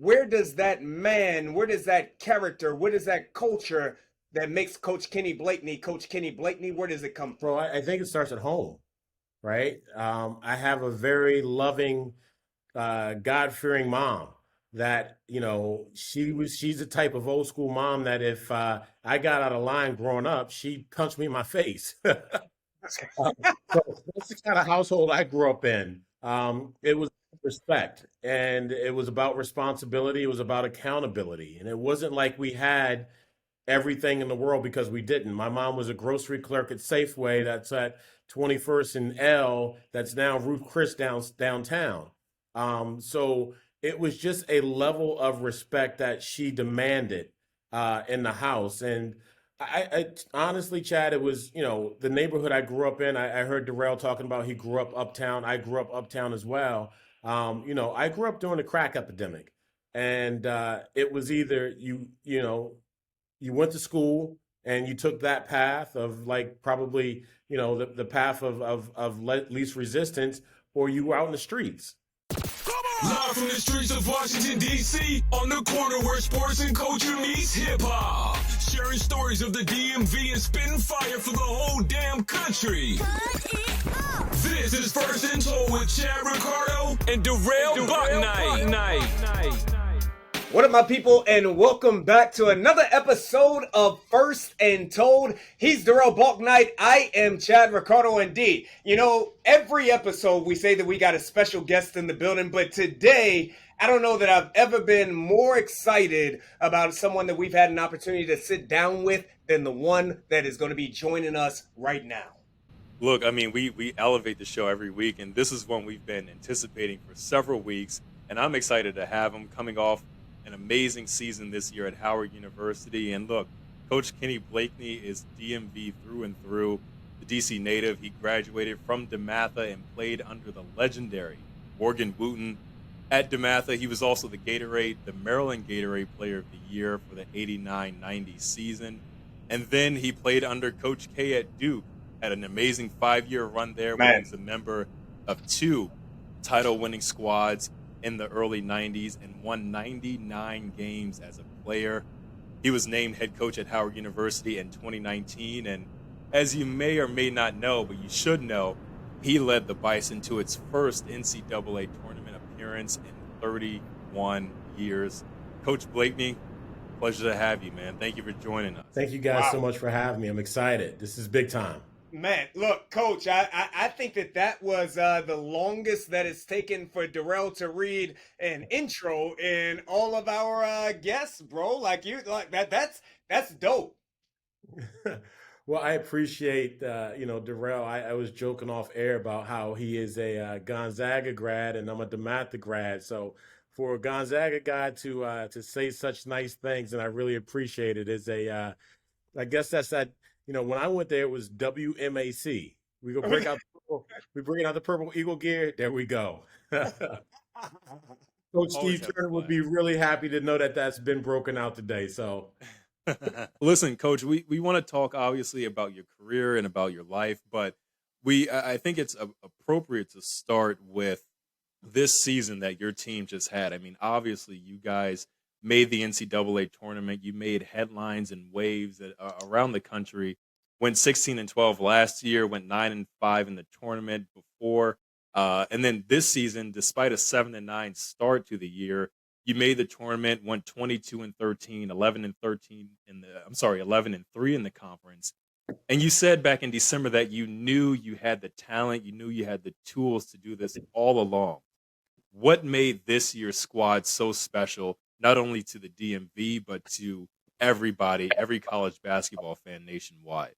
where does that man, where does that character, where does that culture that makes Coach Kenny Blakeney, where does it come from? Bro, I think it starts at home, right? I have a very loving, God-fearing mom that, she's the type of old school mom that if I got out of line growing up, she'd punch me in my face. So that's the kind of household I grew up in. It was respect and it was about responsibility. It was about accountability. And it wasn't like we had everything in the world because we didn't. My mom was a grocery clerk at Safeway that's at 21st and L that's now Ruth Chris downtown. So it was just a level of respect that she demanded in the house. And I honestly, Chad, it was, the neighborhood I grew up in. I heard Darrell talking about he grew up uptown. I grew up uptown as well. I grew up during the crack epidemic. And it was either you went to school and you took that path of like probably the path of least resistance, or you were out in the streets. Live from the streets of Washington, D.C., on the corner where sports and culture meets hip-hop. Sharing stories of the DMV and spitting fire for the whole damn country. This is First and Told with Chad Ricardo and Darrell Blakeney. What up, my people, and welcome back to another episode of First and Told. He's Darrell Blakeney. I am Chad Ricardo, indeed. Every episode we say that we got a special guest in the building, but today, I don't know that I've ever been more excited about someone that we've had an opportunity to sit down with than the one that is going to be joining us right now. Look, I mean, we elevate the show every week, and this is one we've been anticipating for several weeks, and I'm excited to have him coming off an amazing season this year at Howard University. And look, Coach Kenny Blakeney is DMV through and through. The DC native, he graduated from DeMatha and played under the legendary Morgan Wooten. At DeMatha, he was also the Maryland Gatorade Player of the Year for the 89-90 season. And then he played under Coach K at Duke, had an amazing 5-year run there where he was a member of 2 title-winning squads in the early 90s and won 99 games as a player. He was named head coach at Howard University in 2019, and as you may or may not know, but you should know, he led the Bison to its first NCAA tournament appearance in 31 years. Coach Blakeney, pleasure to have you, man. Thank you for joining us. Thank you guys so much for having me. I'm excited. This is big time. Man, look, Coach, I think that was the longest that it's taken for Darrell to read an intro in all of our guests, bro. Like that's dope. Well, I appreciate, Darrell. I was joking off air about how he is a Gonzaga grad and I'm a DeMatha grad. So for a Gonzaga guy to say such nice things, and I really appreciate it, is I guess that's that. When I went there, it was WMAC. We go break out. We bring out the purple Eagle gear. There we go. Coach Steve Turner would be really happy to know that that's been broken out today. So, listen, Coach, we want to talk obviously about your career and about your life, but I think it's appropriate to start with this season that your team just had. I mean, obviously, you guys made the NCAA tournament. You made headlines and waves around the country. Went 16-12 last year. Went 9-5 in the tournament before. And then this season, despite a 7-9 start to the year, you made the tournament. Went 22-13, 11-13 11-3 in the conference. And you said back in December that you knew you had the talent, you knew you had the tools to do this all along. What made this year's squad so special? Not only to the DMV, but to everybody, every college basketball fan nationwide.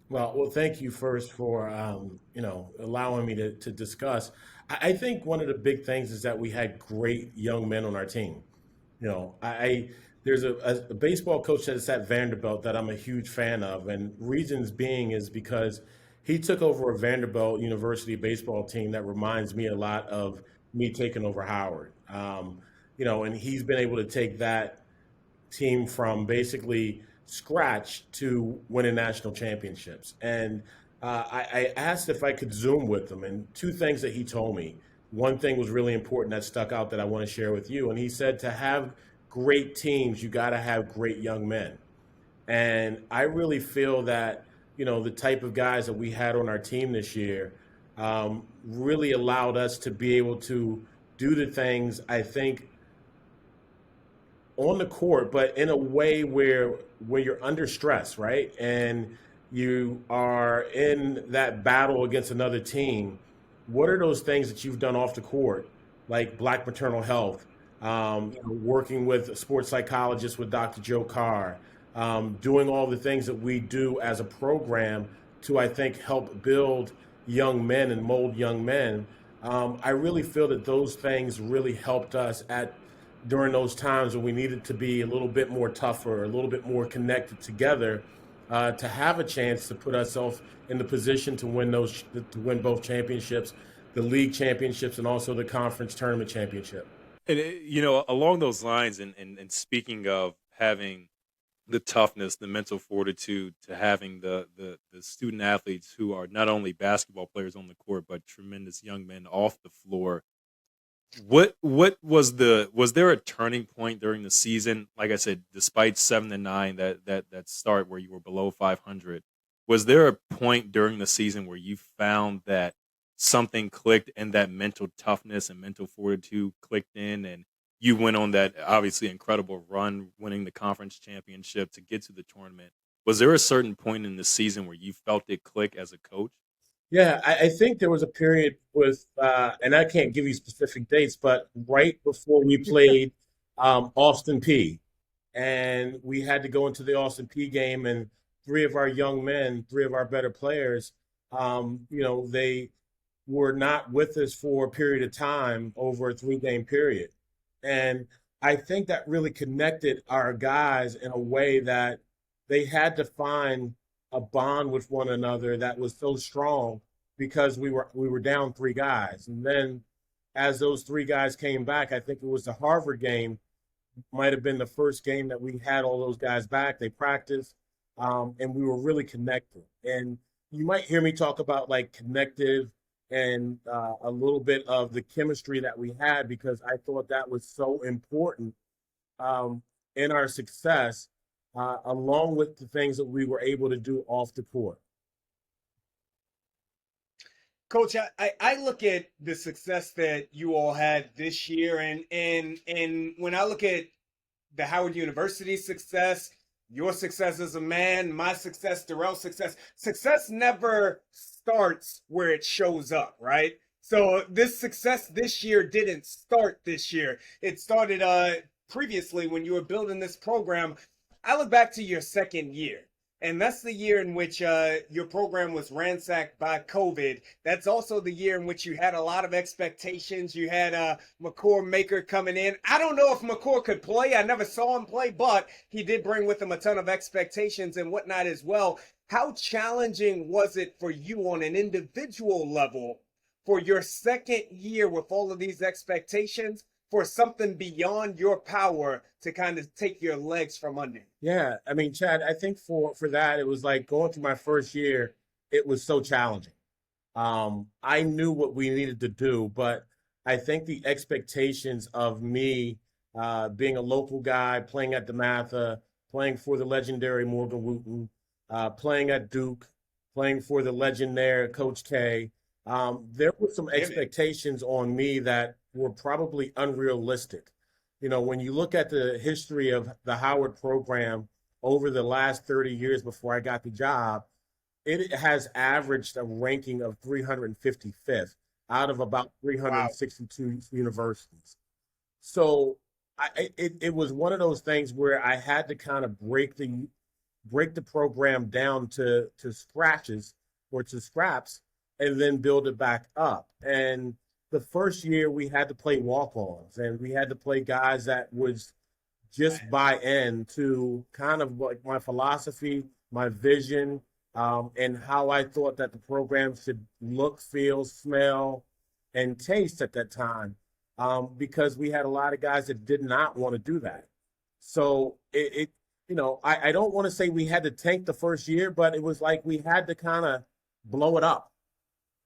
Well, thank you first for, allowing me to discuss. I think one of the big things is that we had great young men on our team. There's a baseball coach that's at Vanderbilt that I'm a huge fan of, and reasons being is because he took over a Vanderbilt University baseball team that reminds me a lot of me taking over Howard. And he's been able to take that team from basically scratch to winning national championships. And I asked if I could Zoom with him, and 2 things that he told me. one thing was really important that stuck out that I want to share with you. And he said to have great teams, you got to have great young men. And I really feel that, the type of guys that we had on our team this year really allowed us to be able to do the things, I think, on the court, but in a way where you're under stress, right? And you are in that battle against another team. What are those things that you've done off the court, like Black Maternal Health, working with a sports psychologist with Dr. Joe Carr, doing all the things that we do as a program to, I think, help build young men and mold young men. I really feel that those things really helped us during those times when we needed to be a little bit more tougher, a little bit more connected together, to have a chance to put ourselves in the position to win both championships, the league championships, and also the conference tournament championship. And along those lines, and speaking of having the toughness, the mental fortitude, to having the student athletes who are not only basketball players on the court but tremendous young men off the floor. What was there a turning point during the season? Like I said, despite 7-9, that start where you were below 500, was there a point during the season where you found that something clicked and that mental toughness and mental fortitude clicked in, and you went on that obviously incredible run, winning the conference championship to get to the tournament? Was there a certain point in the season where you felt it click as a coach? Yeah, I think there was a period with, and I can't give you specific dates, but right before we played Austin P, and we had to go into the Austin P game, and three of our young men, three of our better players, they were not with us for a period of time over a 3-game period. And I think that really connected our guys in a way that they had to find a bond with one another that was so strong because we were down 3 guys. And then as those 3 guys came back, I think it was the Harvard game, might have been the first game that we had all those guys back. They practiced, and we were really connected. And you might hear me talk about like connective and a little bit of the chemistry that we had, because I thought that was so important in our success, along with the things that we were able to do off the court. Coach, I look at the success that you all had this year, and when I look at the Howard University success, your success as a man, my success, Darrell's success never starts where it shows up, right? So this success this year didn't start this year. It started previously when you were building this program. I look back to your second year, and that's the year in which your program was ransacked by COVID. That's also the year in which you had a lot of expectations. You had McCord Maker coming in. I don't know if McCord could play. I never saw him play, but he did bring with him a ton of expectations and whatnot as well. How challenging was it for you on an individual level for your second year with all of these expectations, for something beyond your power to kind of take your legs from under? Yeah, I mean, Chad, I think for that, it was like going through my first year, it was so challenging. I knew what we needed to do, but I think the expectations of me being a local guy, playing at DeMatha, playing for the legendary Morgan Wooten, playing at Duke, playing for the legendary Coach K, there were some expectations on me that were probably unrealistic. When you look at the history of the Howard program over the last 30 years before I got the job, it has averaged a ranking of 355th out of about 362 universities. So it was one of those things where I had to kind of break the program down to scratches or to scraps and then build it back up. And the first year we had to play walk-ons, and we had to play guys that was just buy in to kind of like my philosophy, my vision, and how I thought that the program should look, feel, smell, and taste at that time, because we had a lot of guys that did not want to do that. So I don't want to say we had to tank the first year, but it was like we had to kind of blow it up.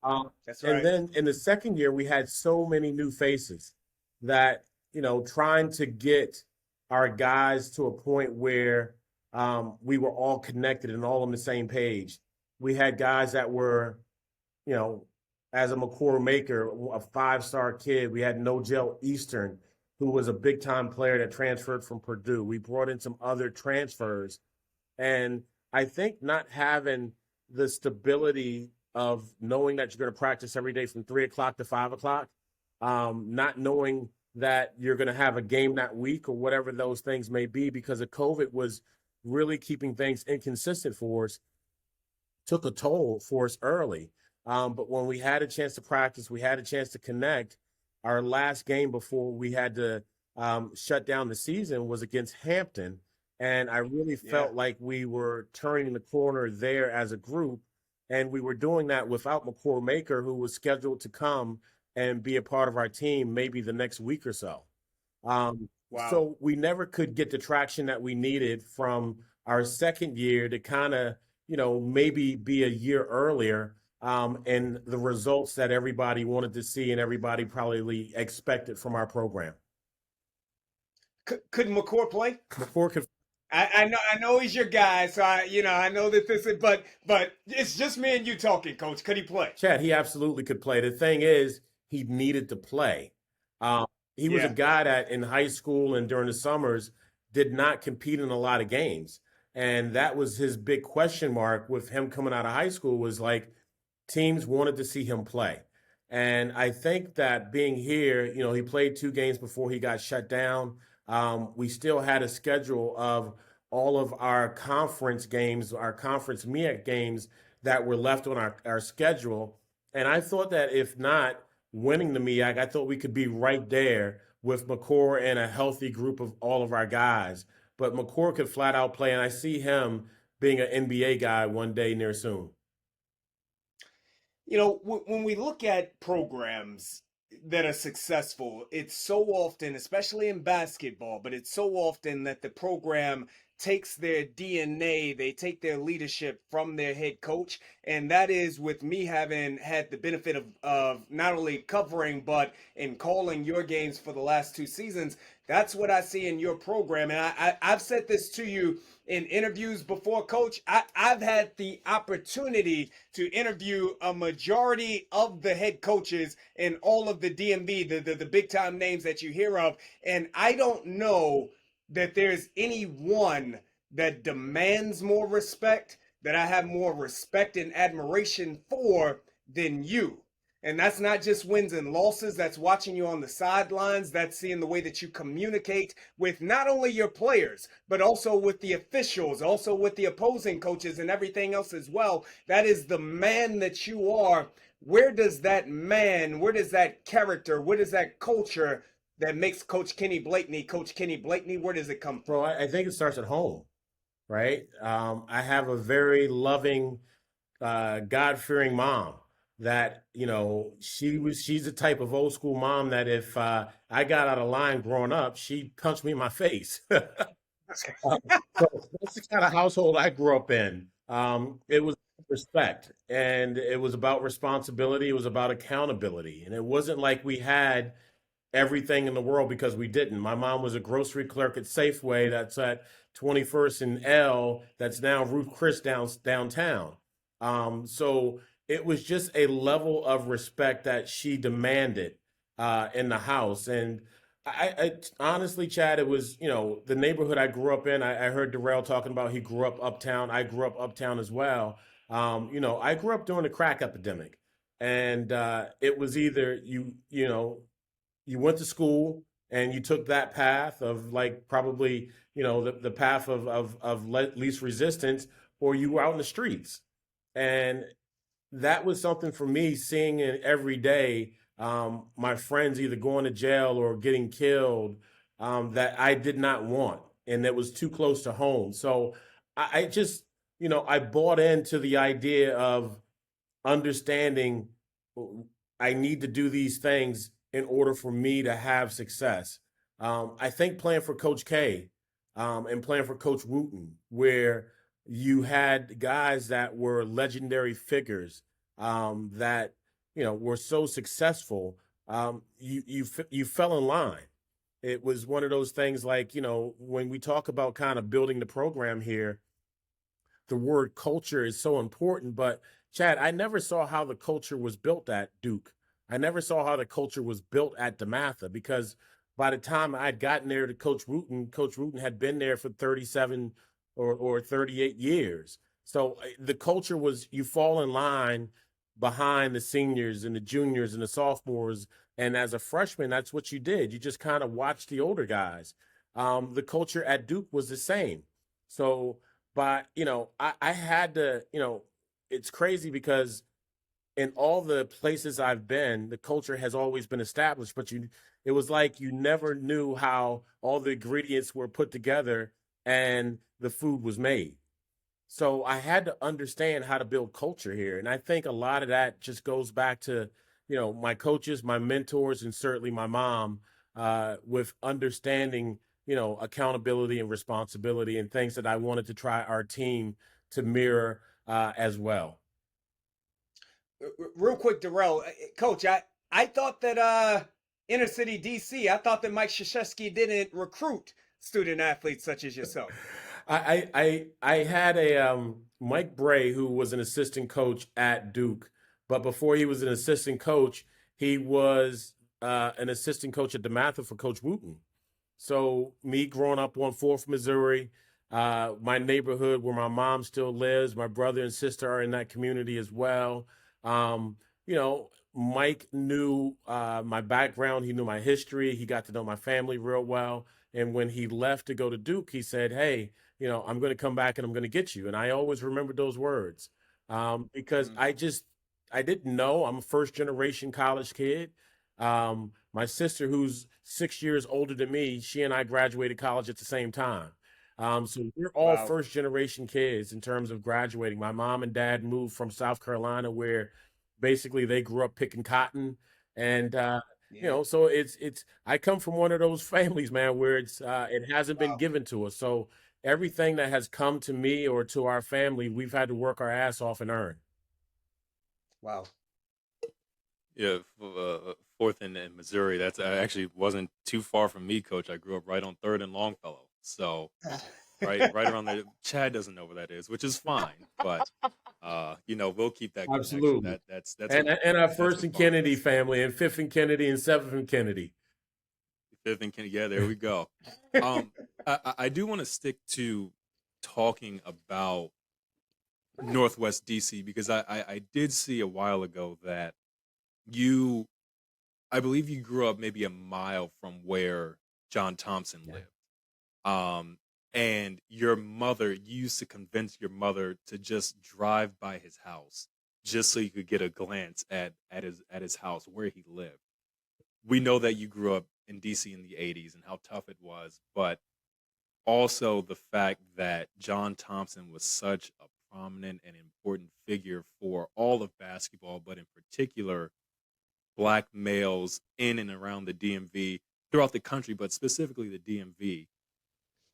That's And right. then in the second year, we had so many new faces that, trying to get our guys to a point where we were all connected and all on the same page. We had guys that were, you know, as a McCord Maker, a 5-star kid. We had No Gel Eastern, who was a big time player that transferred from Purdue. We brought in some other transfers. And I think not having the stability of knowing that you're going to practice every day from 3 o'clock to 5 o'clock, not knowing that you're going to have a game that week or whatever those things may be because of COVID was really keeping things inconsistent for us, took a toll for us early. But when we had a chance to practice, we had a chance to connect. Our last game before we had to shut down the season was against Hampton. And I really Yeah. felt like we were turning the corner there as a group. And we were doing that without McCord Maker, who was scheduled to come and be a part of our team maybe the next week or so. Wow. So we never could get the traction that we needed from our second year to kind of, maybe be a year earlier, and the results that everybody wanted to see and everybody probably expected from our program. Could McCord play? Before could I know he's your guy, so I know that this is, but it's just me and you talking, Coach. Could he play? Chad, he absolutely could play. The thing is, he needed to play. Um, he was a Yeah. guy that in high school and during the summers did not compete in a lot of games. And that was his big question mark with him coming out of high school was like teams wanted to see him play. And I think that being here, he played 2 games before he got shut down. We still had a schedule of all of our conference games, our conference MEAC games that were left on our schedule. And I thought that if not winning the MEAC, I thought we could be right there with McCord and a healthy group of all of our guys. But McCord could flat out play, and I see him being an NBA guy one day near soon. When we look at programs that are successful, it's so often, especially in basketball, but it's so often that the program takes their DNA, they take their leadership from their head coach. And that is with me having had the benefit of not only covering, but in calling your games for the last 2 seasons. That's what I see in your program. And I've said this to you in interviews before, Coach. I've had the opportunity to interview a majority of the head coaches in all of the DMV, the big time names that you hear of. And I don't know that there's any one that demands more respect, that I have more respect and admiration for than you. And that's not just wins and losses. That's watching you on the sidelines. That's seeing the way that you communicate with not only your players, but also with the officials, also with the opposing coaches and everything else as well. That is the man that you are. Where does that man, where does that character, where does that culture that makes Coach Kenny Blakeney, where does it come from? Bro, I think it starts at home, right? I have a very loving, God-fearing mom that, she's the type of old school mom that if I got out of line growing up, she'd punch me in my face. So that's the kind of household I grew up in. It was respect and it was about responsibility. It was about accountability. And it wasn't like we had everything in the world because we didn't. My mom was a grocery clerk at Safeway that's at 21st and L that's now Ruth Chris downtown. So it was just a level of respect that she demanded in the house. And I honestly, Chad, it was, the neighborhood I grew up in. I heard Darrell talking about he grew up uptown. I grew up uptown as well. I grew up during the crack epidemic. And it was either you went to school and you took that path of like probably the path of least resistance, or you were out in the streets. And that was something for me seeing it every day, my friends either going to jail or getting killed, that I did not want, and that was too close to home. So I just I bought into the idea of understanding I need to do these things in order for me to have success. I think playing for Coach K, and playing for Coach Wooten, where you had guys that were legendary figures, that were so successful, you fell in line. It was one of those things like, when we talk about kind of building the program here, the word culture is so important. But Chad, I never saw how the culture was built at Duke. I never saw how the culture was built at DeMatha, because by the time I'd gotten there to Coach Wooten had been there for 37 or 38 years. So the culture was, you fall in line behind the seniors and the juniors and the sophomores. And as a freshman, that's what you did. You just kind of watched the older guys. The culture at Duke was the same. So, but I had to, it's crazy because in all the places I've been, the culture has always been established, but it was like you never knew how all the ingredients were put together and the food was made. So I had to understand how to build culture here. And I think a lot of that just goes back to, my coaches, my mentors, and certainly my mom, with understanding, accountability and responsibility and things that I wanted to try our team to mirror as well. Real quick, Darrell, Coach, I thought that inner city DC, I thought that Mike Krzyzewski didn't recruit student athletes such as yourself. I had a Mike Bray, who was an assistant coach at Duke, but before he was an assistant coach, he was an assistant coach at DeMatha for Coach Wooten. So me growing up on 4th Missouri, my neighborhood where my mom still lives, my brother and sister are in that community as well. Mike knew my background. He knew my history. He got to know my family real well. And when he left to go to Duke, he said, "Hey, I'm going to come back and I'm going to get you." And I always remembered those words because I didn't know. I'm a first generation college kid. My sister, who's 6 years older than me, she and I graduated college at the same time. So we're all Wow. first generation kids in terms of graduating. My mom and dad moved from South Carolina, where basically they grew up picking cotton. And, Yeah. so I come from one of those families, man, where it hasn't been Wow. given to us. So everything that has come to me or to our family, we've had to work our ass off and earn. Wow. Yeah, fourth in Missouri. That's actually wasn't too far from me, Coach. I grew up right on Third and Longfellow, so right around there. Chad doesn't know where that is, which is fine, but we'll keep that connection. Absolutely. That's And our that's first a and bonus. Kennedy family, and fifth and Kennedy, and seventh and Kennedy. Fifth and Kennedy. Yeah, there we go. I do want to stick to talking about Northwest DC because I did see a while ago that I believe you grew up maybe a mile from where John Thompson Yeah. lived. And your mother, you used to convince your mother to just drive by his house just so you could get a glance at his house where he lived. We know that you grew up in DC in the 80s and how tough it was, but also the fact that John Thompson was such a prominent and important figure for all of basketball, but in particular Black males in and around the DMV throughout the country, but specifically the DMV.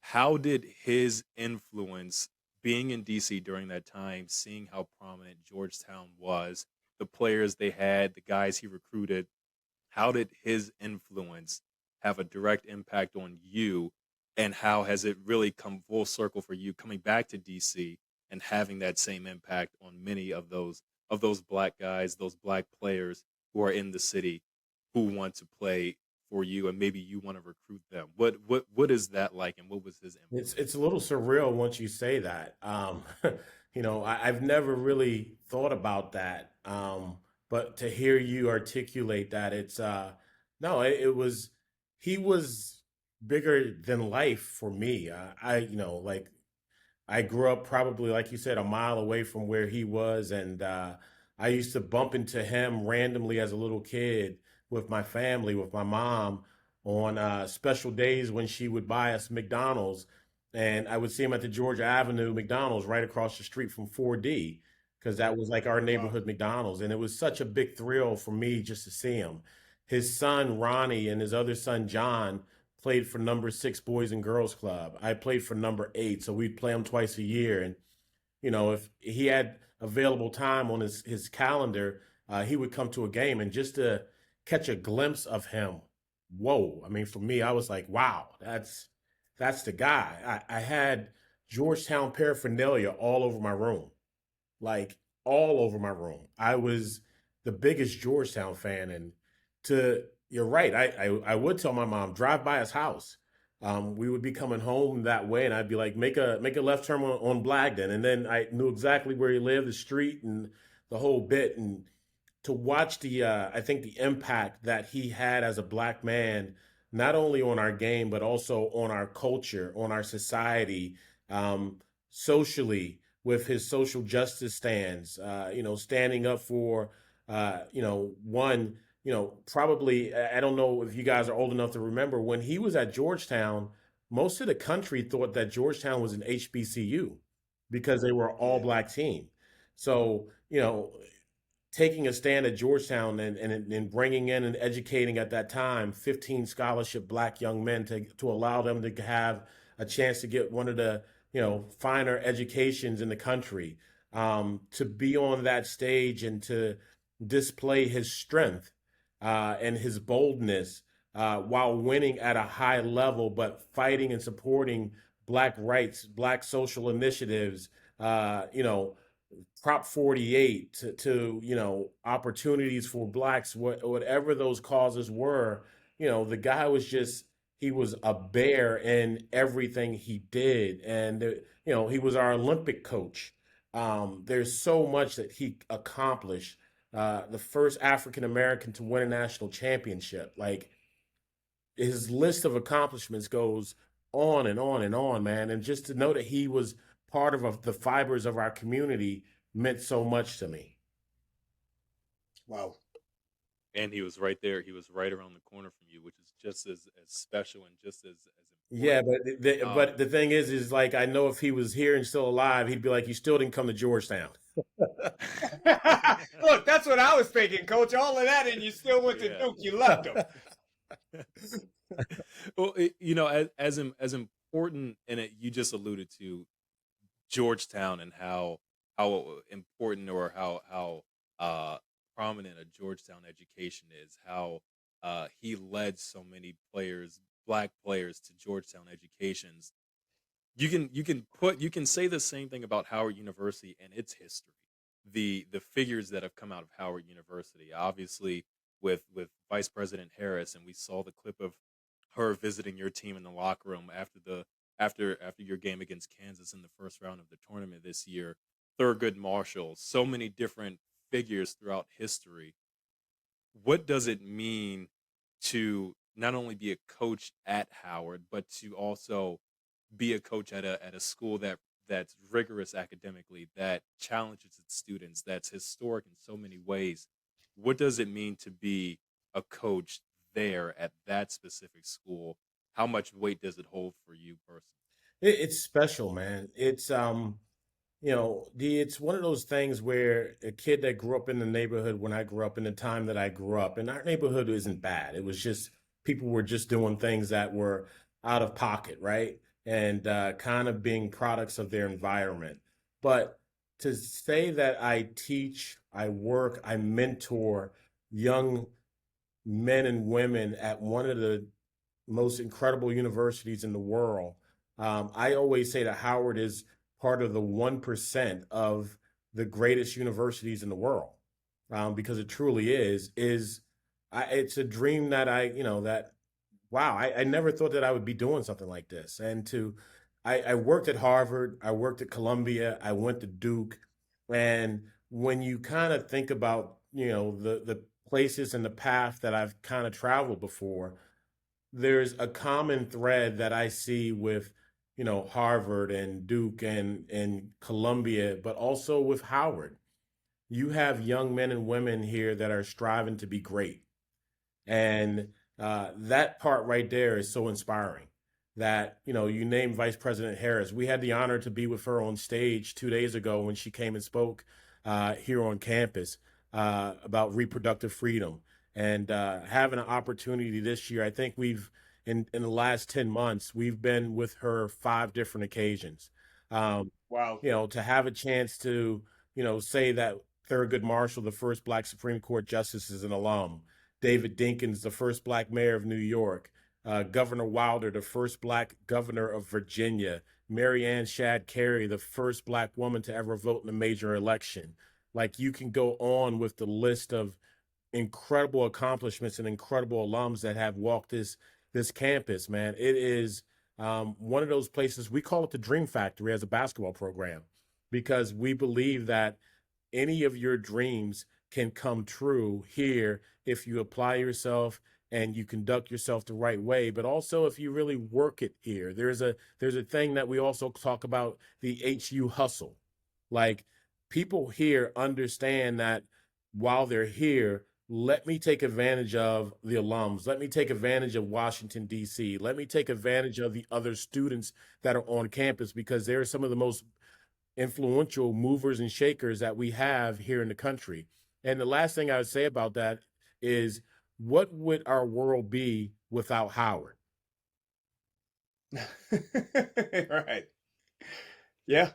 How did his influence being in DC during that time, seeing how prominent Georgetown was, the players they had, the guys he recruited, how did his influence have a direct impact on you? And how has it really come full circle for you coming back to DC and having that same impact on many of those Black guys, those Black players who are in the city who want to play for you and maybe you want to recruit them? What is that like and what was his It's influence? a little surreal once you say that. I've never really thought about that. But to hear you articulate that, it's no, it was he was bigger than life for me. Like I grew up probably, like you said, a mile away from where he was, and I used to bump into him randomly as a little kid with my family, with my mom, on special days when she would buy us McDonald's, and I would see him at the Georgia Avenue McDonald's right across the street from 4D, because that was like our Wow. neighborhood McDonald's, and it was such a big thrill for me just to see him. His son Ronnie and his other son John played for number 6 Boys and Girls Club. I played for number 8, so we'd play him twice a year. And if he had available time on his calendar, he would come to a game, and just to catch a glimpse of him, whoa! I mean, for me, I was like, wow, that's the guy. I had Georgetown paraphernalia all over my room, like all over my room. I was the biggest Georgetown fan, and to you're right. I would tell my mom drive by his house. We would be coming home that way, and I'd be like, make a left turn on Blagden, and then I knew exactly where he lived, the street, and the whole bit. And to watch the I think the impact that he had as a black man, not only on our game but also on our culture, on our society, um, socially, with his social justice stands. Standing up for one. Probably I don't know if you guys are old enough to remember when he was at Georgetown. Most of the country thought that Georgetown was an HBCU because they were all Yeah. black team. So taking a stand at Georgetown and bringing in and educating at that time 15 scholarship black young men to allow them to have a chance to get one of the finer educations in the country, to be on that stage and to display his strength and his boldness while winning at a high level, but fighting and supporting black rights, black social initiatives, Prop 48 to opportunities for blacks, whatever those causes were. The guy was just, he was a bear in everything he did. And he was our Olympic coach. There's so much that he accomplished. The first African American to win a national championship. Like, his list of accomplishments goes on and on and on, man. And just to know that he was part of the fibers of our community meant so much to me. Wow. And he was right there. He was right around the corner from you, which is just as special and just as Yeah, important. but the thing is like, I know if he was here and still alive, he'd be like, you still didn't come to Georgetown. Look, that's what I was thinking, Coach. All of that, and you still went to Yeah. Duke. You left him. Well, as important, and you just alluded to Georgetown and how important, or how prominent a Georgetown education is. How he led so many players, black players, to Georgetown educations. You can say the same thing about Howard University and its history. The figures that have come out of Howard University, obviously with Vice President Harris, and we saw the clip of her visiting your team in the locker room after your game against Kansas in the first round of the tournament this year. Thurgood Marshall, so many different figures throughout history. What does it mean to not only be a coach at Howard, but to also be a coach at a school that's rigorous academically, that challenges its students, that's historic in so many ways? What does it mean to be a coach there at that specific school? How much weight does it hold for you personally? It's special, man. It's one of those things where a kid that grew up in the neighborhood when I grew up, in the time that I grew up, and our neighborhood isn't bad. It was just people were just doing things that were out of pocket, right? And kind of being products of their environment. But to say that I teach, I work, I mentor young men and women at one of the most incredible universities in the world. I always say that Howard is part of the 1% of the greatest universities in the world, because it truly it's a dream that wow, I never thought that I would be doing something like this. I worked at Harvard, I worked at Columbia, I went to Duke. And when you kind of think about, the places and the path that I've kind of traveled before, there's a common thread that I see with, Harvard and Duke and Columbia, but also with Howard. You have young men and women here that are striving to be great. And that part right there is so inspiring that, you named Vice President Harris. We had the honor to be with her on stage 2 days ago when she came and spoke here on campus about reproductive freedom. And having an opportunity this year, I think in the last 10 months, we've been with her 5 different occasions. Um, Wow. to have a chance to, say that Thurgood Marshall, the first Black Supreme Court justice, is an alum. David Dinkins, the first Black mayor of New York. Governor Wilder, the first Black governor of Virginia. Mary Ann Shadd Cary, the first Black woman to ever vote in a major election. Like, you can go on with the list of incredible accomplishments and incredible alums that have walked this campus, man. It is one of those places. We call it the Dream Factory as a basketball program, because we believe that any of your dreams can come true here if you apply yourself and you conduct yourself the right way, but also if you really work it here. There's a thing that we also talk about, the HU hustle. Like, people here understand that while they're here, let me take advantage of the alums. Let me take advantage of Washington, D.C. Let me take advantage of the other students that are on campus, because they're some of the most influential movers and shakers that we have here in the country. And the last thing I would say about that is, what would our world be without Howard? Right. Yeah.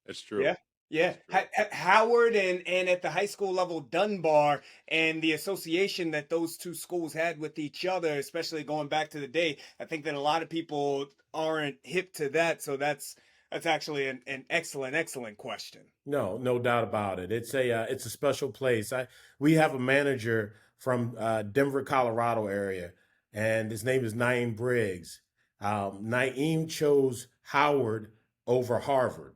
That's true. Yeah. Yeah. Howard and at the high school level, Dunbar, and the association that those two schools had with each other, especially going back to the day. I think that a lot of people aren't hip to that. So that's actually an excellent question. No doubt about it. It's a special place. We have a manager from Denver, Colorado area, and his name is Naeem Briggs. Naeem chose Howard over Harvard.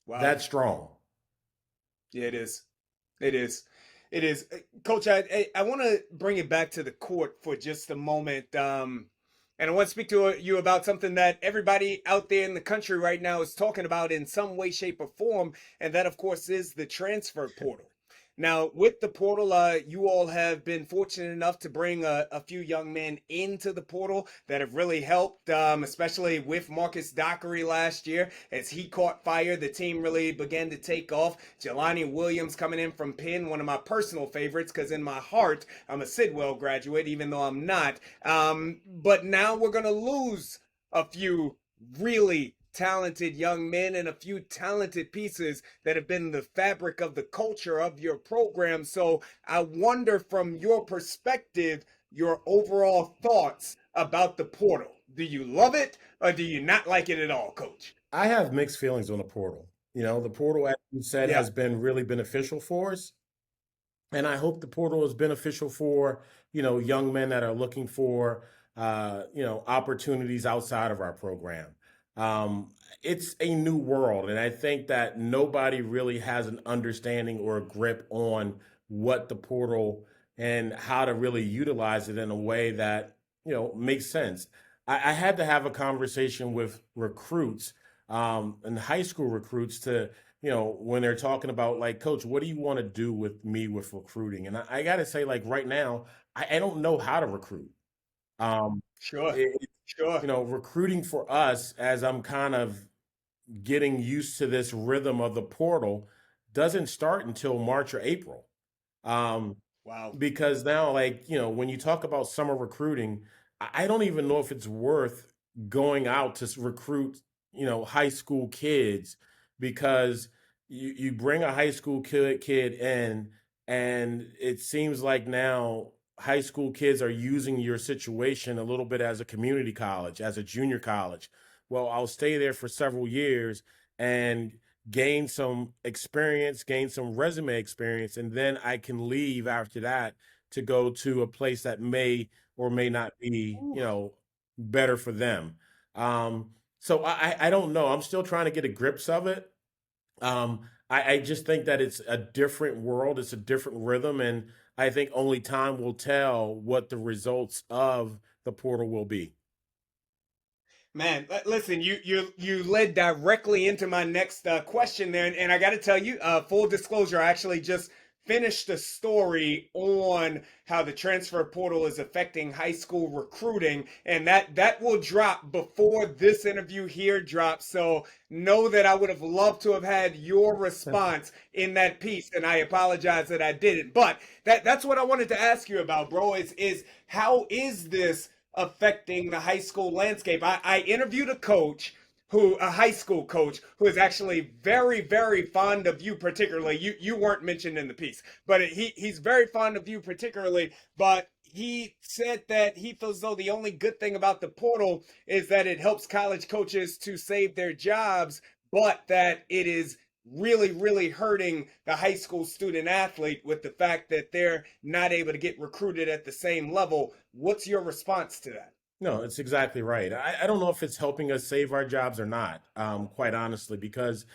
Wow. That's strong. Yeah, it is. It is. It is. Coach, I want to bring it back to the court for just a moment. And I want to speak to you about something that everybody out there in the country right now is talking about in some way, shape, or form. And that, of course, is the transfer portal. Now, with the portal, you all have been fortunate enough to bring a few young men into the portal that have really helped, especially with Marcus Dockery last year. As he caught fire, the team really began to take off. Jelani Williams coming in from Penn, one of my personal favorites, because in my heart, I'm a Sidwell graduate, even though I'm not. But now we're going to lose a few really talented young men and a few talented pieces that have been the fabric of the culture of your program. So I wonder, from your perspective, your overall thoughts about the portal. Do you love it or do you not like it at all, Coach? I have mixed feelings on the portal. The portal, as you said, has been really beneficial for us. And I hope the portal is beneficial for, young men that are looking for, opportunities outside of our program. It's a new world, and I think that nobody really has an understanding or a grip on what the portal and how to really utilize it in a way that makes sense. I had to have a conversation with recruits, and high school recruits, to when they're talking about, like, Coach, what do you want to do with me with recruiting? And I got to say, like, right now, I don't know how to recruit. Sure. Recruiting for us, as I'm kind of getting used to this rhythm of the portal, doesn't start until March or April. Wow. Because now, like, when you talk about summer recruiting, I don't even know if it's worth going out to recruit, high school kids, because you bring a high school kid in, and it seems like now high school kids are using your situation a little bit as a community college, as a junior college. Well, I'll stay there for several years and gain some experience, gain some resume experience, and then I can leave after that to go to a place that may or may not be, better for them. So I don't know. I'm still trying to get a grips of it. I just think that it's a different world. It's a different rhythm. And I think only time will tell what the results of the portal will be. Man, listen, you led directly into my next question there. And I got to tell you, full disclosure, I actually just finished a story on how the transfer portal is affecting high school recruiting, and that will drop before this interview here drops. So know that I would have loved to have had your response in that piece, and I apologize that I didn't. But that's what I wanted to ask you about, bro, is how is this affecting the high school landscape? I interviewed a coach a high school coach who is actually very, very fond of you particularly. You weren't mentioned in the piece, but he's very fond of you particularly. But he said that he feels though the only good thing about the portal is that it helps college coaches to save their jobs, but that it is really, really hurting the high school student athlete with the fact that they're not able to get recruited at the same level. What's your response to that? No, it's exactly right. I don't know if it's helping us save our jobs or not, quite honestly, because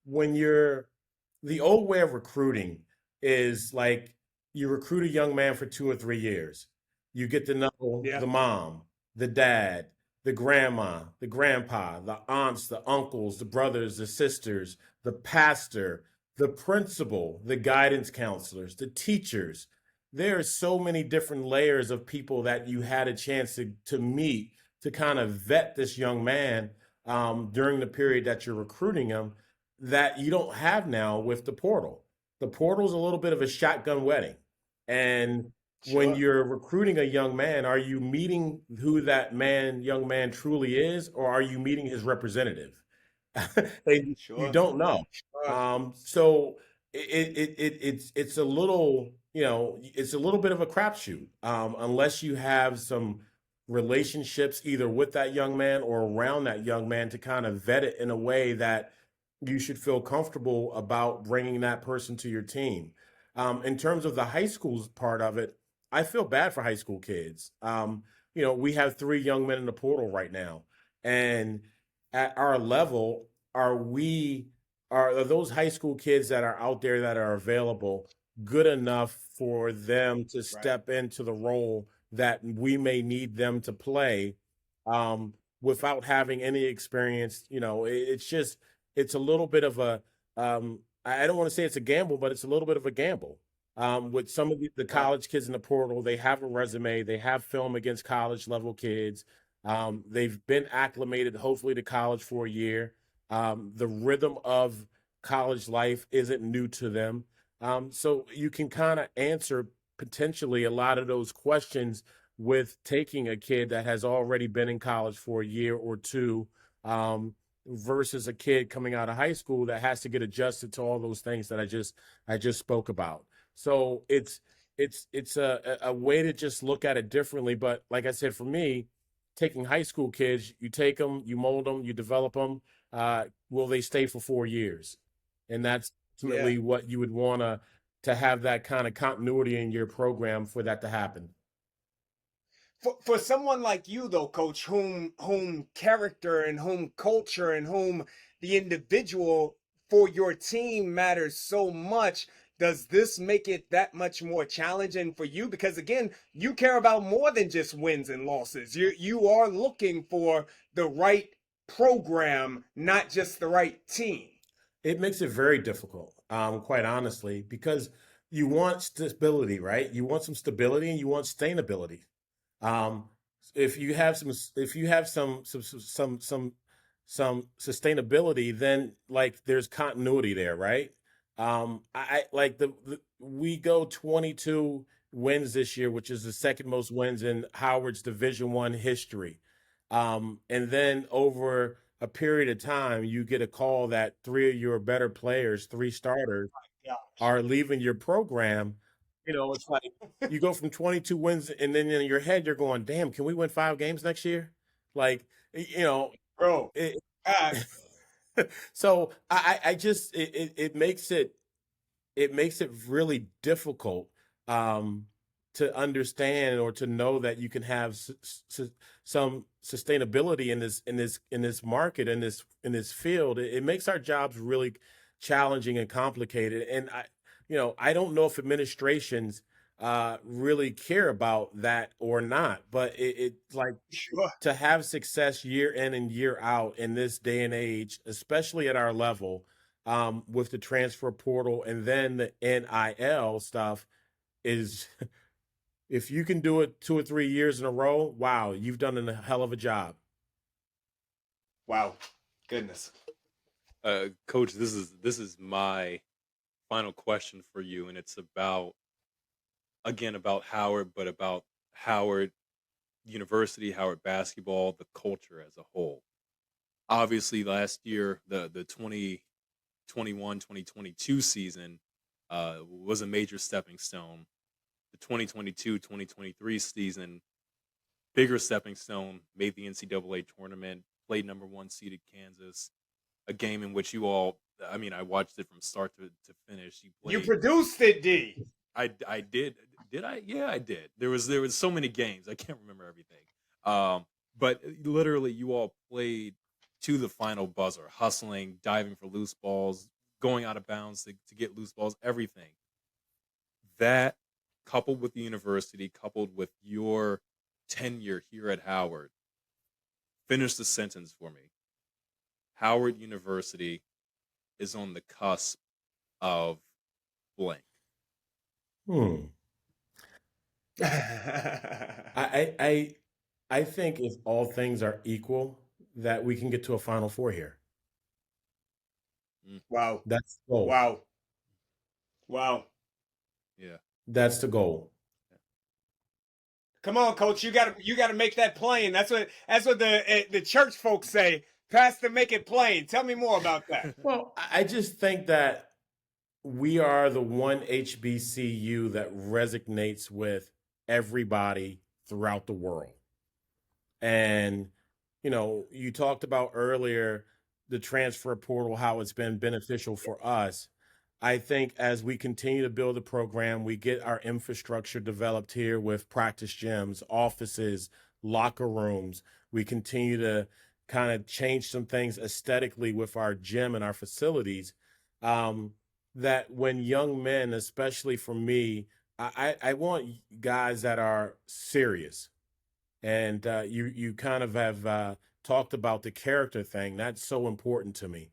when you're the old way of recruiting is like you recruit a young man for 2 or 3 years. You get to know Yeah, the mom, the dad, the grandma, the grandpa, the aunts, the uncles, the brothers, the sisters, the pastor, the principal, the guidance counselors, the teachers. There are so many different layers of people that you had a chance to meet to kind of vet this young man during the period that you're recruiting him that you don't have now with the portal. The portal is a little bit of a shotgun wedding. And when sure. you're recruiting a young man, are you meeting who that young man truly is, or are you meeting his representative? And you Sure. don't know. Sure. So it's a little, it's a little bit of a crapshoot, unless you have some relationships either with that young man or around that young man to kind of vet it in a way that you should feel comfortable about bringing that person to your team. In terms of the high school part of it, I feel bad for high school kids. We have 3 young men in the portal right now, and at our level, are we are those high school kids that are out there that are available good enough for them to Right. step into the role that we may need them to play without having any experience? It's a little bit of a I don't want to say it's a gamble, but it's a little bit of a gamble. With some of the Right. college kids in the portal, they have a resume, they have film against college level kids. They've been acclimated, hopefully, to college for a year. The rhythm of college life isn't new to them. So you can kind of answer potentially a lot of those questions with taking a kid that has already been in college for a year or two, versus a kid coming out of high school that has to get adjusted to all those things that I just spoke about. So it's a way to just look at it differently. But like I said, for me, taking high school kids, you take them, you mold them, you develop them. Will they stay for 4 years? And that's Yeah. ultimately what you would want to have that kind of continuity in your program for that to happen. For someone like you though, coach, whom character and whom culture and whom the individual for your team matters so much, does this make it that much more challenging for you? Because again, you care about more than just wins and losses. You are looking for the right program, not just the right team. It makes it very difficult, quite honestly, because you want stability, right? You want some stability and you want sustainability. Um, if you have some sustainability, then like there's continuity there, right? I like we go 22 wins this year, which is the second most wins in Howard's Division I history. And then over a period of time, you get a call that 3 of your better players, 3 starters, Gosh. are leaving your program. It's like you go from 22 wins, and then in your head, you're going, damn, can we win 5 games next year? Like, you know, Bro. it, Uh, so I just, it makes it really difficult um, to understand or to know that you can have some sustainability in this market in this field. It makes our jobs really challenging and complicated. And I don't know if administrations really care about that or not. But it like sure. to have success year in and year out in this day and age, especially at our level, with the transfer portal and then the NIL stuff, is if you can do it 2 or 3 years in a row, wow, you've done a hell of a job. Wow. Goodness. Coach, this is my final question for you, and it's about again about Howard, but about Howard University, Howard basketball, the culture as a whole. obviously last year, the 2022 season was a major stepping stone. The 2022-2023 season, bigger stepping stone, made the NCAA tournament, played number one seeded Kansas, a game in which you all, I mean, I watched it from start to finish. You produced it, D. I did. Did I? Yeah, I did. There was so many games. I can't remember everything. But literally you all played to the final buzzer, hustling, diving for loose balls, going out of bounds to get loose balls, everything. That, coupled with the university, coupled with your tenure here at Howard, finish the sentence for me. Howard University is on the cusp of blank. I think if all things are equal, that we can get to a Final Four here. Wow. That's the goal. Wow. Yeah. That's the goal. Come on, coach. You gotta make that plain. That's what the church folks say. Pastor, make it plain. Tell me more about that. Well, I just think that we are the one HBCU that resonates with everybody throughout the world. And, you talked about earlier the transfer portal, how it's been beneficial for us. I think as we continue to build the program, we get our infrastructure developed here with practice gyms, offices, locker rooms. We continue to kind of change some things aesthetically with our gym and our facilities. That when young men, especially for me, I want guys that are serious. And you kind of have talked about the character thing. That's so important to me,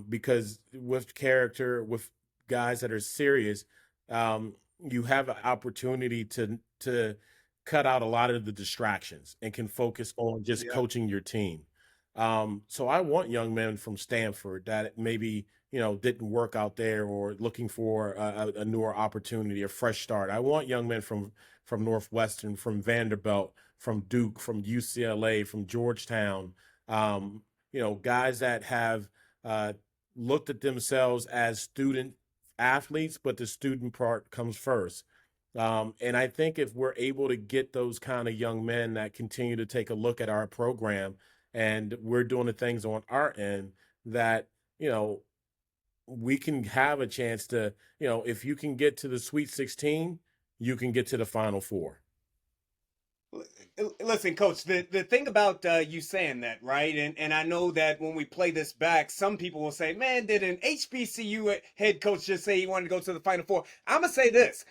because with character, with guys that are serious, you have an opportunity to cut out a lot of the distractions and can focus on just coaching your team. So I want young men from Stanford that maybe didn't work out there or looking for a newer opportunity, a fresh start. I want young men from Northwestern, from Vanderbilt, from Duke, from UCLA, from Georgetown, guys that have looked at themselves as student athletes, but the student part comes first. And I think if we're able to get those kind of young men that continue to take a look at our program and we're doing the things on our end that, we can have a chance to, if you can get to the Sweet 16, you can get to the Final Four. Listen, coach, the thing about you saying that, right? And I know that when we play this back, some people will say, man, did an HBCU head coach just say he wanted to go to the Final Four? I'm going to say this.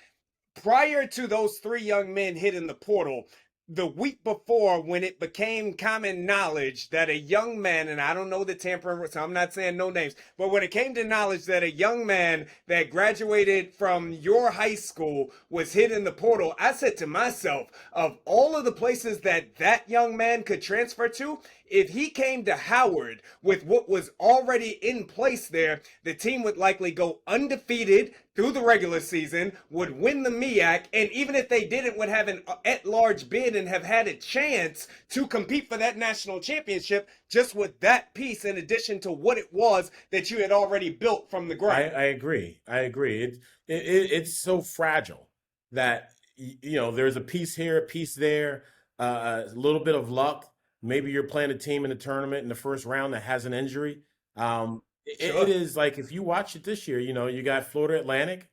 Prior to those three young men hitting the portal, the week before, when it became common knowledge that a young man, and I don't know the tampering, so I'm not saying no names, but when it came to knowledge that a young man that graduated from your high school was hitting the portal, I said to myself, of all of the places that young man could transfer to, if he came to Howard with what was already in place there, the team would likely go undefeated through the regular season, would win the MEAC, and even if they didn't, would have an at-large bid and have had a chance to compete for that national championship just with that piece in addition to what it was that you had already built from the ground. I agree. It's so fragile that, there's a piece here, a piece there, a little bit of luck. Maybe you're playing a team in the tournament in the first round that has an injury. It is like, if you watch it this year, you got Florida Atlantic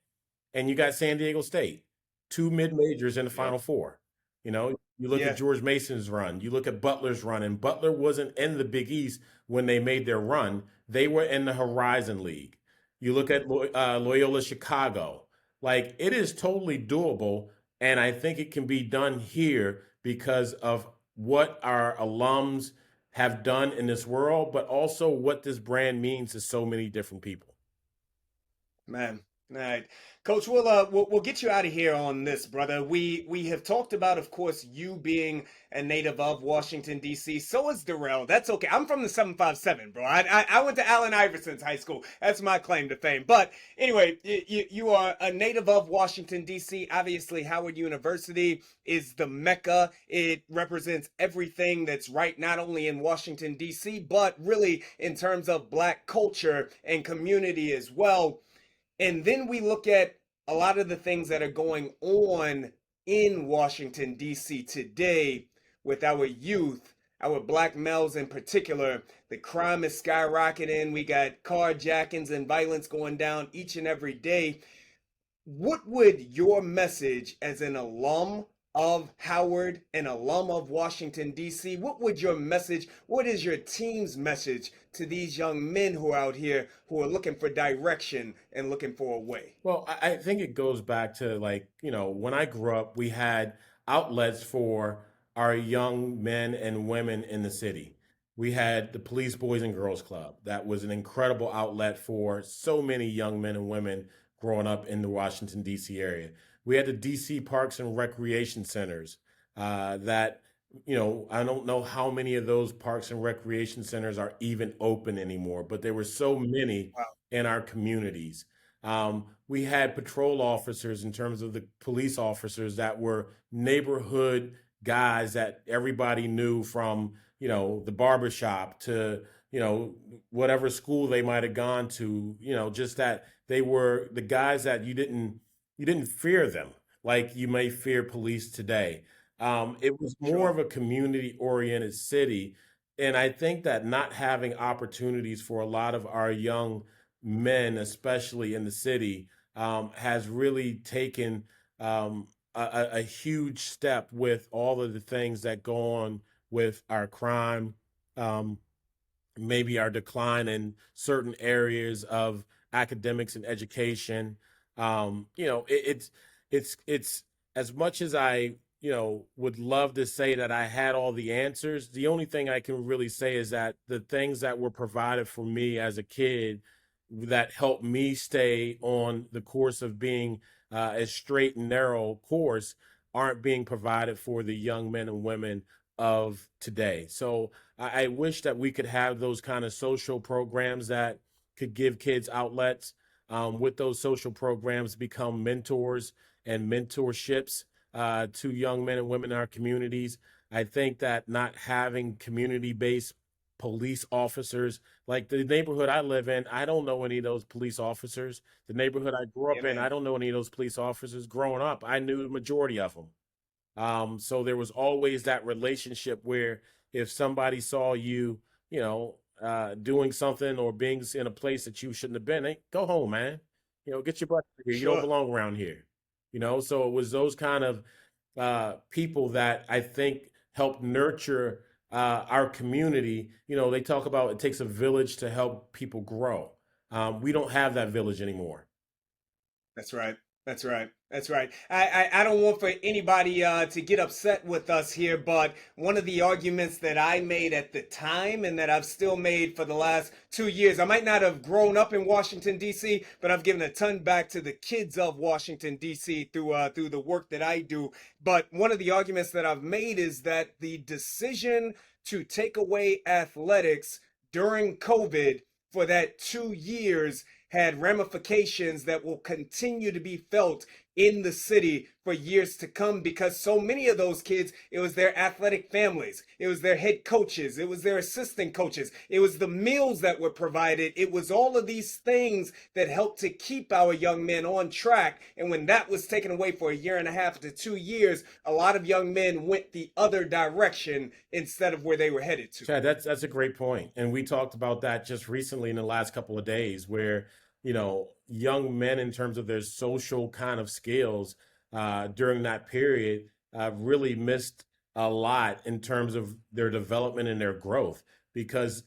and you got San Diego State, two mid-majors in the Final Four. You look at George Mason's run. You look at Butler's run, and Butler wasn't in the Big East when they made their run. They were in the Horizon League. You look at Loyola Chicago. Like, it is totally doable, and I think it can be done here because of what our alums have done in this world, but also what this brand means to so many different people. Man, All right, Coach. We'll get you out of here on this, brother. We have talked about, of course, you being a native of Washington D.C. So is Darrell. That's okay. I'm from the 757, bro. I went to Allen Iverson's high school. That's my claim to fame. But anyway, you are a native of Washington D.C. Obviously, Howard University is the mecca. It represents everything that's right, not only in Washington D.C., but really in terms of Black culture and community as well. And then we look at a lot of the things that are going on in Washington, D.C. today with our youth, our Black males in particular. The crime is skyrocketing. We got carjackings and violence going down each and every day. What would your message as an alum of Howard, an alum of Washington, D.C., what would your message, what is your team's message to these young men who are out here who are looking for direction and looking for a way? Well, I think it goes back to, like, when I grew up, we had outlets for our young men and women in the city. We had the Police Boys and Girls Club. That was an incredible outlet for so many young men and women growing up in the Washington, D.C. area. We had the D.C. Parks and Recreation Centers that, I don't know how many of those parks and recreation centers are even open anymore, but there were so many Wow. in our communities. We had patrol officers in terms of the police officers that were neighborhood guys that everybody knew from, the barbershop to, whatever school they might have gone to, just that they were the guys that you didn't fear them like you may fear police today. It was more Sure. of a community oriented city. And I think that not having opportunities for a lot of our young men, especially in the city, has really taken a huge step with all of the things that go on with our crime, um, maybe our decline in certain areas of academics and education. It's as much as I would love to say that I had all the answers. The only thing I can really say is that the things that were provided for me as a kid that helped me stay on the course of being a straight and narrow course aren't being provided for the young men and women of today. So I wish that we could have those kind of social programs that could give kids outlets. With those social programs, become mentors and mentorships to young men and women in our communities. I think that not having community based police officers, like the neighborhood I live in, I don't know any of those police officers. The neighborhood I grew Yeah, up in, I man. don't know any of those police officers. Growing up, I knew the majority of them. So there was always that relationship where if somebody saw you, doing something or being in a place that you shouldn't have been, hey, go home, man. Get your butt out of here. You don't Sure. belong around here. So it was those kind of people that I think helped nurture our community. They talk about it takes a village to help people grow. We don't have that village anymore. That's right. That's right. That's right. I don't want for anybody to get upset with us here, but one of the arguments that I made at the time and that I've still made for the last 2 years, I might not have grown up in Washington, D.C., but I've given a ton back to the kids of Washington, D.C. through the work that I do. But one of the arguments that I've made is that the decision to take away athletics during COVID for that 2 years had ramifications that will continue to be felt in the city for years to come because so many of those kids, it was their athletic families, it was their head coaches, it was their assistant coaches, it was the meals that were provided, it was all of these things that helped to keep our young men on track. And when that was taken away for a year and a half to 2 years, a lot of young men went the other direction instead of where they were headed to. Chad, that's a great point, and we talked about that just recently in the last couple of days, where young men, in terms of their social kind of skills during that period, really missed a lot in terms of their development and their growth because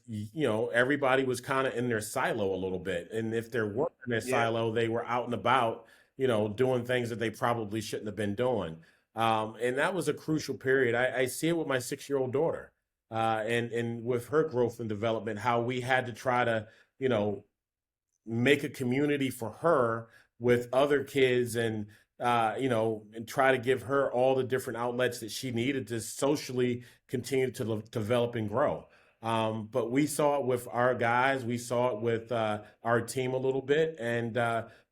everybody was kind of in their silo a little bit, and if they weren't in their Yeah, silo, they were out and about, doing things that they probably shouldn't have been doing. And that was a crucial period. I see it with my 6-year-old daughter, and with her growth and development, how we had to try to, make a community for her with other kids and and try to give her all the different outlets that she needed to socially continue to develop and grow. But we saw it with our guys. We saw it with our team a little bit. And,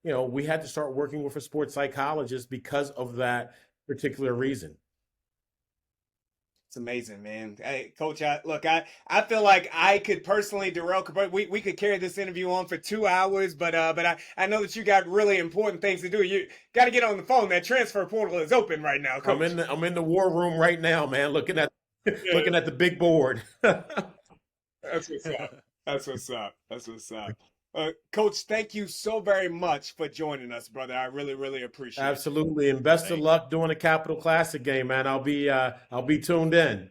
we had to start working with a sports psychologist because of that particular reason. It's amazing, man. Hey, Coach, I feel like I could personally, Darrell, we could carry this interview on for 2 hours, but I know that you got really important things to do. You got to get on the phone. That transfer portal is open right now, Coach. I'm in the war room right now, man, looking at the big board. That's what's up. That's what's up. That's what's up. Coach, thank you so very much for joining us, brother. I really, really appreciate it. Absolutely, and best of luck doing the Capital Classic game, man. I'll be tuned in.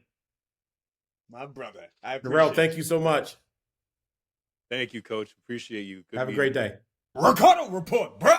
My brother, I appreciate Darrell, thank you so much. Thank you, Coach. Appreciate you. Good Have a great day. Ricardo Report, bro.